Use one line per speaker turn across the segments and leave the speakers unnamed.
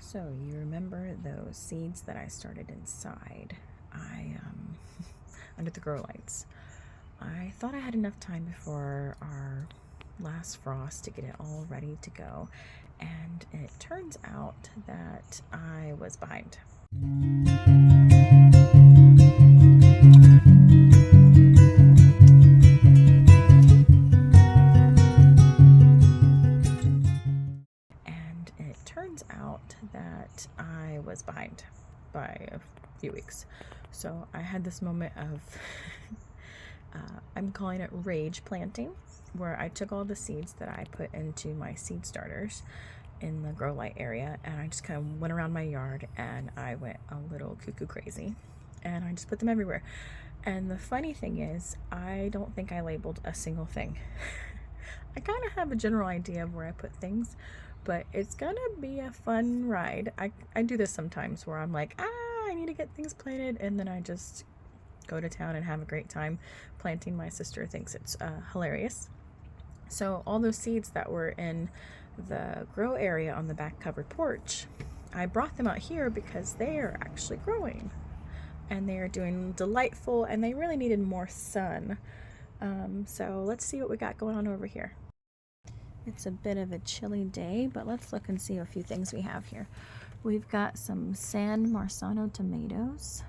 So you remember those seeds that I started inside? I under the grow lights. I thought I had enough time before our last frost to get it all ready to go, and it turns out that I was behind. And it turns out that I was behind by a few weeks. So I had this moment of, I'm calling it rage planting, where I took all the seeds that I put into my seed starters in the grow light area, and I just kind of went around my yard and I went a little cuckoo crazy, and I just put them everywhere. And the funny thing is, I don't think I labeled a single thing. I kind of have a general idea of where I put things, but it's gonna be a fun ride. I do this sometimes where I'm like, I need to get things planted, and then I just go to town and have a great time planting. My sister thinks it's hilarious. So all those seeds that were in the grow area on the back covered porch, I brought them out here because they are actually growing and they are doing delightful, and they really needed more sun. So let's see what we got going on over here. It's a bit of a chilly day, but let's look and see a few things we have here. We've got some San Marzano tomatoes.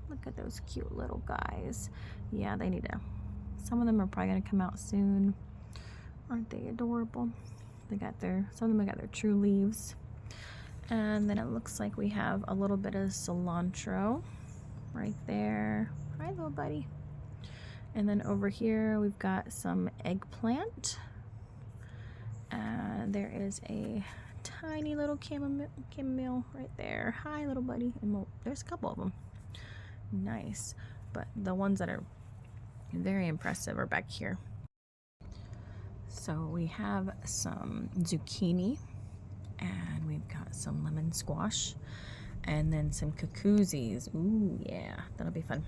Look at those cute little guys. Yeah, they need to, some of them are probably gonna come out soon. Aren't they adorable? They got some of them got their true leaves. And then it looks like we have a little bit of cilantro right there. Hi, little buddy. And then over here we've got some eggplant. There is a tiny little chamomile right there. Hi, little buddy. And there's a couple of them. Nice. But the ones that are very impressive are back here. So we have some zucchini, and we've got some lemon squash, and then some cucuzzis. Ooh, yeah, that'll be fun.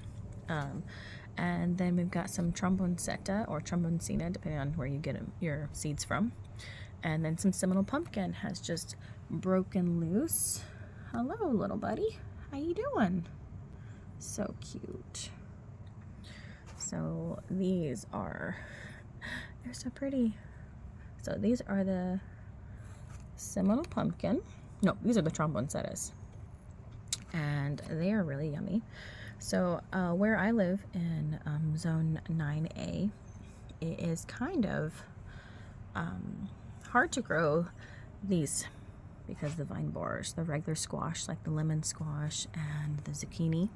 And then we've got some tromboncetta or tromboncina, depending on where you get your seeds from. And then some Seminole pumpkin has just broken loose. Hello, little buddy. How you doing? So cute. So these are, they're so pretty. So these are the Seminole pumpkin. No, these are the tromboncettas. And they are really yummy. So where I live in zone 9A, it is kind of hard to grow these because the vine borers, the regular squash, like the lemon squash and the zucchini.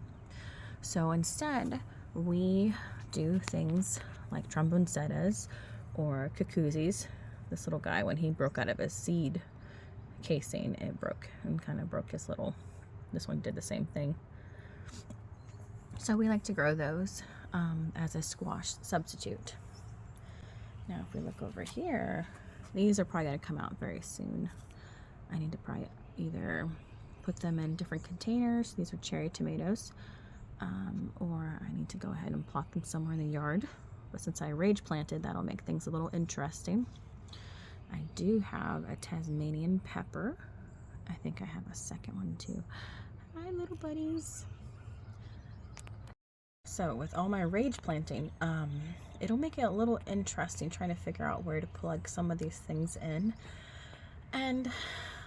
So instead, we do things like tromboncettas or cucuzzis. This little guy, when he broke out of his seed casing, it broke and kind of broke his little, this one did the same thing. So we like to grow those as a squash substitute. Now if we look over here, these are probably going to come out very soon. I need to probably either put them in different containers. These are cherry tomatoes. Or I need to go ahead and plot them somewhere in the yard. But since I rage planted, that'll make things a little interesting. I do have a Tasmanian pepper. I think I have a second one too. Hi, little buddies. So with all my rage planting, it'll make it a little interesting trying to figure out where to plug some of these things in. And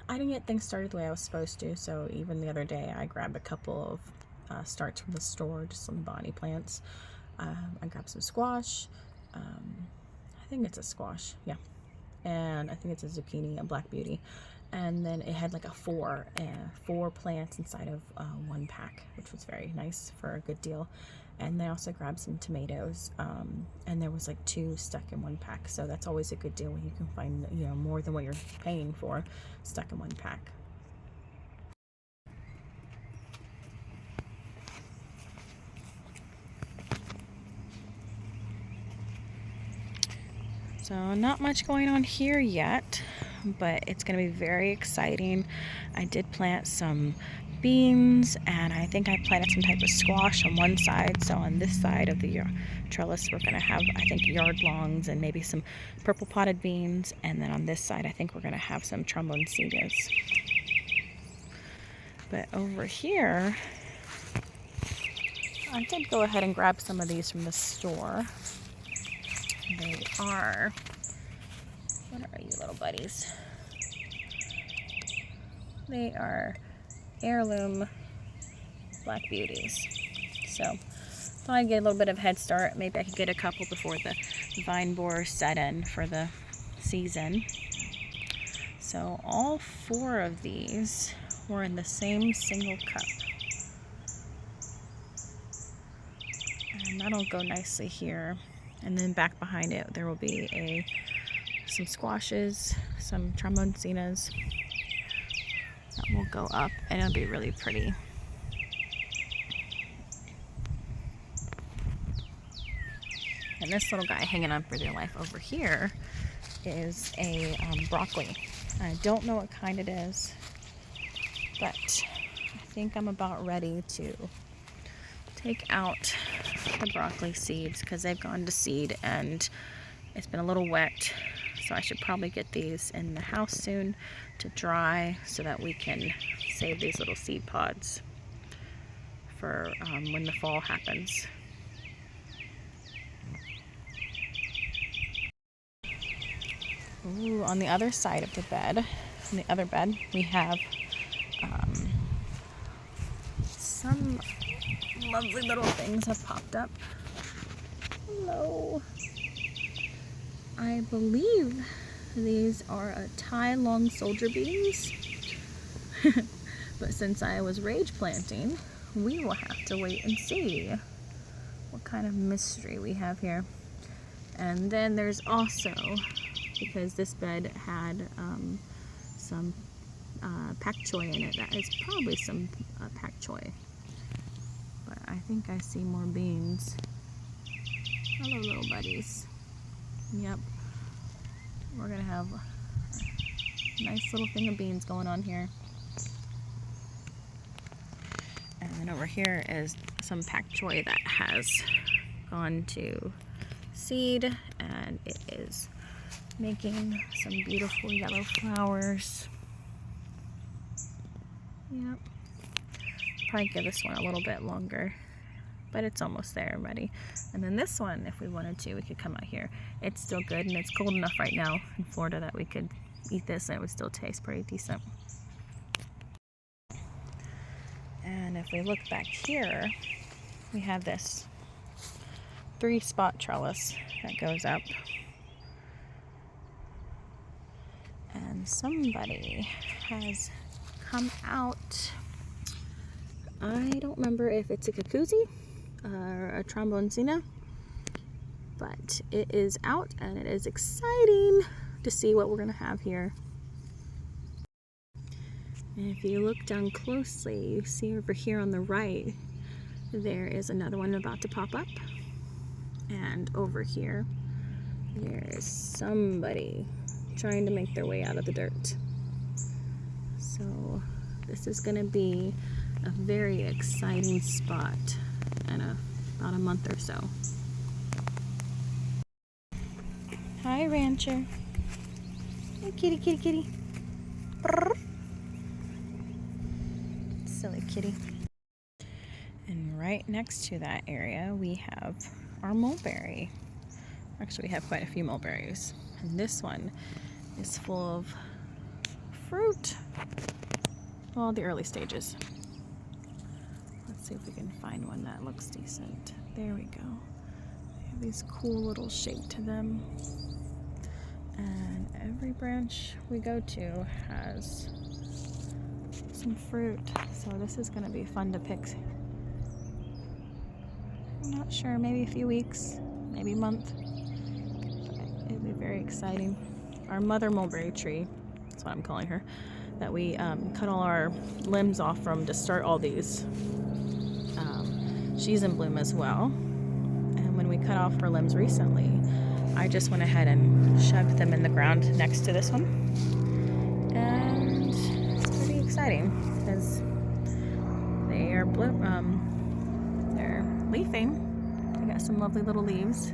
I didn't get things started the way I was supposed to, so even the other day I grabbed a couple of starts from the store, just some bonnie plants. I grabbed some squash. I think it's a squash, yeah. And I think it's a zucchini, a black beauty. And then it had like a four plants inside of one pack, which was very nice for a good deal. And they also grabbed some tomatoes, and there was like 2 stuck in one pack. So that's always a good deal when you can find, you know, more than what you're paying for stuck in one pack. So not much going on here yet, but it's going to be very exciting. I did plant some beans, and I think I planted some type of squash on one side. So on this side of the trellis, we're going to have, I think, yard longs and maybe some purple potted beans. And then on this side, I think we're going to have some tromboncillas. But over here, I did go ahead and grab some of these from the store. They are, what are you little buddies? They are heirloom Black Beauties. So thought I'd get a little bit of head start. Maybe I could get a couple before the vine borer set in for the season. So all 4 of these were in the same single cup. And that'll go nicely here. And then back behind it there will be some squashes, some tramosinas that will go up, and it'll be really pretty. And this little guy hanging on for dear life over here is a broccoli. I don't know what kind it is, but I think I'm about ready to take out the broccoli seeds because they've gone to seed and it's been a little wet. So I should probably get these in the house soon to dry so that we can save these little seed pods for when the fall happens. Ooh, on the other side of the bed, on the other bed, we have some lovely little things have popped up. Hello. I believe these are Thai long soldier beans. But since I was rage planting, we will have to wait and see what kind of mystery we have here. And then there's also, because this bed had some pak choy in it, that is probably some pak choy. But I think I see more beans. Hello, little buddies. Yep. We're gonna have a nice little thing of beans going on here. And then over here is some pak choy that has gone to seed, and it is making some beautiful yellow flowers. Yep. Probably give this one a little bit longer, but it's almost there already. And then this one, if we wanted to, we could come out here. It's still good, and it's cold enough right now in Florida that we could eat this and it would still taste pretty decent. And if we look back here, we have this 3-spot trellis that goes up. And somebody has come out. I don't remember if it's a Cucuzi or a Trombonsina, but it is out and it is exciting to see what we're going to have here. And if you look down closely, you see over here on the right, there is another one about to pop up. And over here, there is somebody trying to make their way out of the dirt. So this is going to be a very exciting spot in about a month or so. Hi, Rancher. Hey, kitty, kitty, kitty. Brrr. Silly kitty. And right next to that area, we have our mulberry. Actually, we have quite a few mulberries. And this one is full of fruit. Well, the early stages. Let's see if we can find one that looks decent. There we go. They have these cool little shape to them. And every branch we go to has some fruit. So this is going to be fun to pick. I'm not sure, maybe a few weeks, maybe a month. But it'll be very exciting. Our mother mulberry tree, that's what I'm calling her, that we cut all our limbs off from to start all these. She's in bloom as well. And when we cut off her limbs recently, I just went ahead and shoved them in the ground next to this one. And it's pretty exciting because they are they're leafing. They got some lovely little leaves.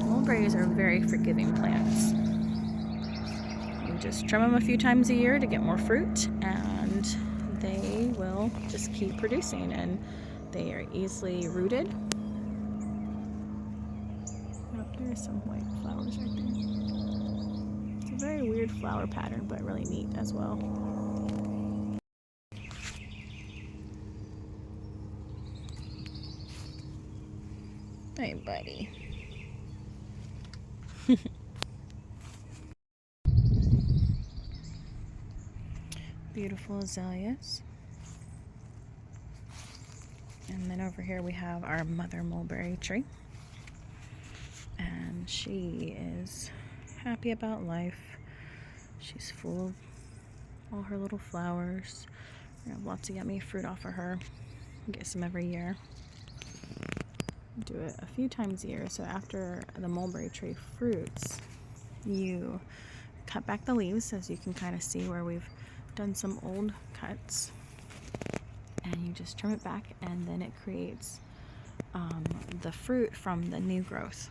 Mulberries are very forgiving plants. You just trim them a few times a year to get more fruit, and they will just keep producing, and they are easily rooted. Oh, there's some white flowers right there. It's a very weird flower pattern, but really neat as well. Hey, buddy. Beautiful azaleas. And then over here we have our mother mulberry tree. And she is happy about life. She's full of all her little flowers. We have lots of yummy fruit off of her. We get some every year. Do it a few times a year. So after the mulberry tree fruits, you cut back the leaves, as you can kind of see where we've done some old cuts, and you just trim it back, and then it creates the fruit from the new growth.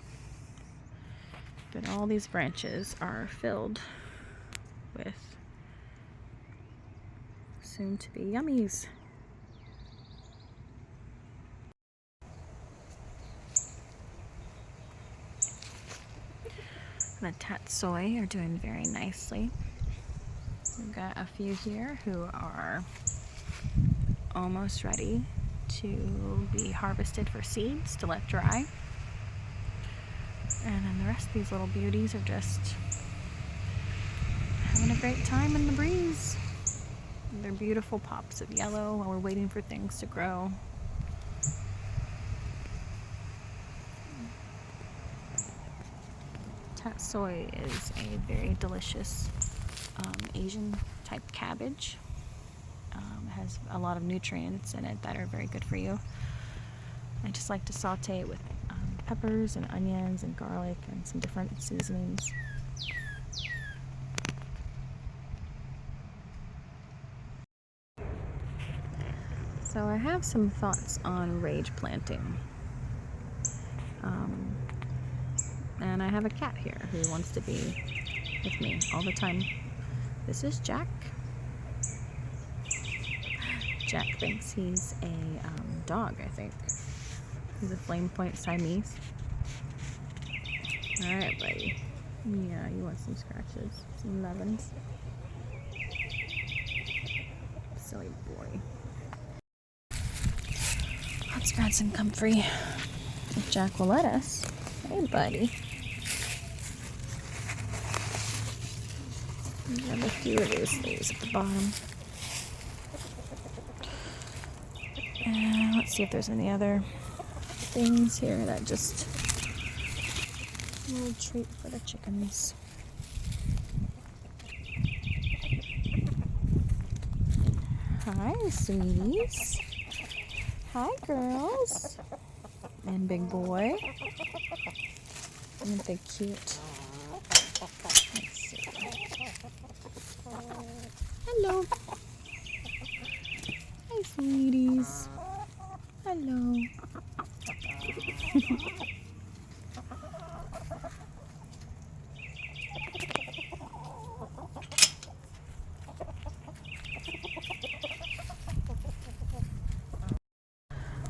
But all these branches are filled with soon to be yummies. The tatsoi are doing very nicely. We've got a few here who are almost ready to be harvested for seeds to let dry. And then the rest of these little beauties are just having a great time in the breeze. They're beautiful pops of yellow while we're waiting for things to grow. Tatsoi is a very delicious Asian type cabbage. It has a lot of nutrients in it that are very good for you. I just like to saute it with peppers and onions and garlic and some different seasonings. So I have some thoughts on rage planting. And I have a cat here who wants to be with me all the time. This is Jack. Jack thinks he's a dog, I think. He's a flame point Siamese. Alright, buddy. Yeah, you want some scratches, some nubbins. Silly boy. Let's grab some comfrey. If Jack will let us. Hey, buddy. Grab a few of these leaves at the bottom. And let's see if there's any other things here that just a little treat for the chickens. Hi, sweeties. Hi, girls. And big boy. Aren't they cute? Let's see. Hello. Hi, sweeties. Hello.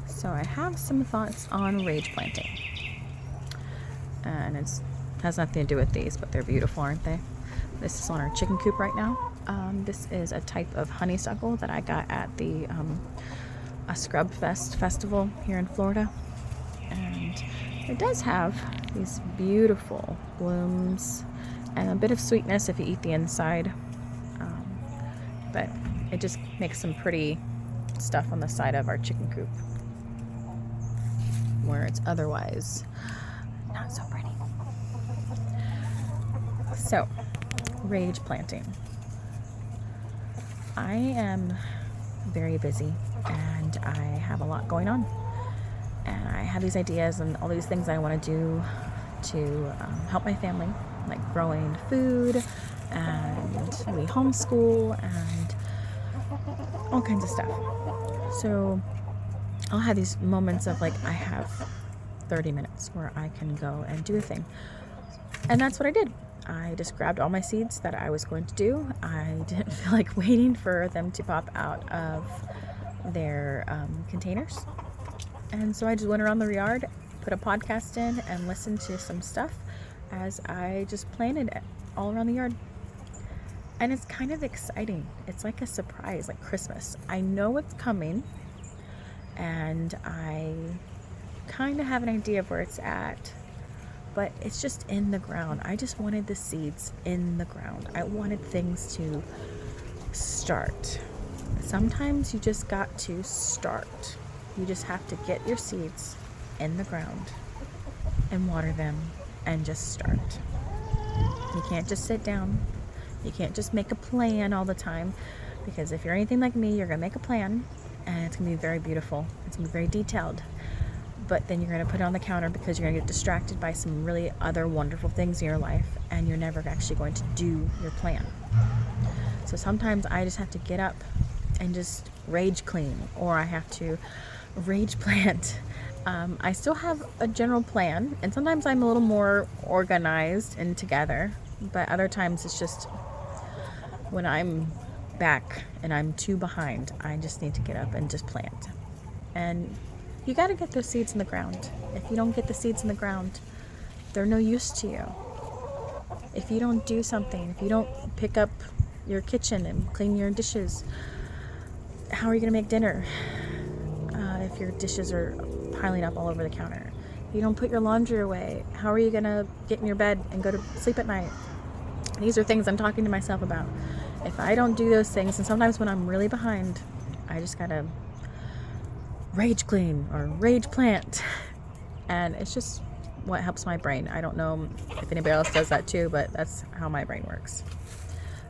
So I have some thoughts on rage planting. And it has nothing to do with these, but they're beautiful, aren't they? This is on our chicken coop right now. This is a type of honeysuckle that I got at the a Scrub Fest festival here in Florida. And it does have these beautiful blooms and a bit of sweetness if you eat the inside. But it just makes some pretty stuff on the side of our chicken coop where it's otherwise not so pretty. So, rage planting. I am very busy and I have a lot going on. And I have these ideas and all these things I want to do to help my family, like growing food, and we homeschool, and all kinds of stuff. So I'll have these moments of like, I have 30 minutes where I can go and do a thing. And that's what I did. I just grabbed all my seeds that I was going to do. I didn't feel like waiting for them to pop out of their containers. And so I just went around the yard, put a podcast in, and listened to some stuff as I just planted it all around the yard. And it's kind of exciting. It's like a surprise, like Christmas. I know it's coming, and I kind of have an idea of where it's at, but it's just in the ground. I just wanted the seeds in the ground. I wanted things to start. Sometimes you just got to start. You just have to get your seeds in the ground and water them and just start. You can't just sit down. You can't just make a plan all the time, because if you're anything like me, you're going to make a plan and it's going to be very beautiful. It's going to be very detailed. But then you're going to put it on the counter because you're going to get distracted by some really other wonderful things in your life, and you're never actually going to do your plan. So sometimes I just have to get up and just rage clean, or I have to rage plant. I still have a general plan, and sometimes I'm a little more organized and together, but other times it's just when I'm back and I'm too behind, I just need to get up and just plant. And you got to get those seeds in the ground. If you don't get the seeds in the ground, they're no use to you. If you don't do something, if you don't pick up your kitchen and clean your dishes, how are you going to make dinner if your dishes are piling up all over the counter? If you don't put your laundry away, how are you going to get in your bed and go to sleep at night? These are things I'm talking to myself about. If I don't do those things, and sometimes when I'm really behind, I just got to rage clean or rage plant. And it's just what helps my brain. I don't know if anybody else does that too, but that's how my brain works.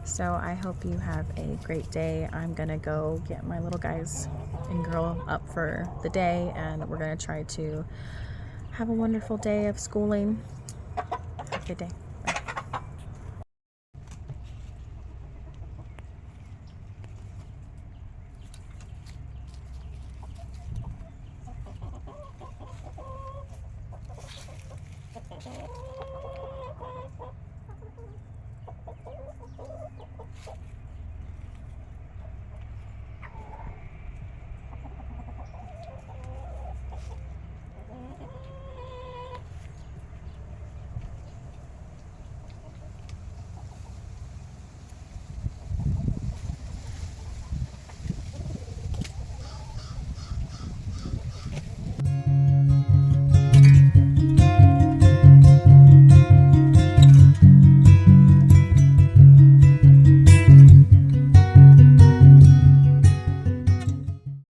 So I hope you have a great day. I'm gonna go get my little guys and girl up for the day, and we're gonna try to have a wonderful day of schooling. Have a good day.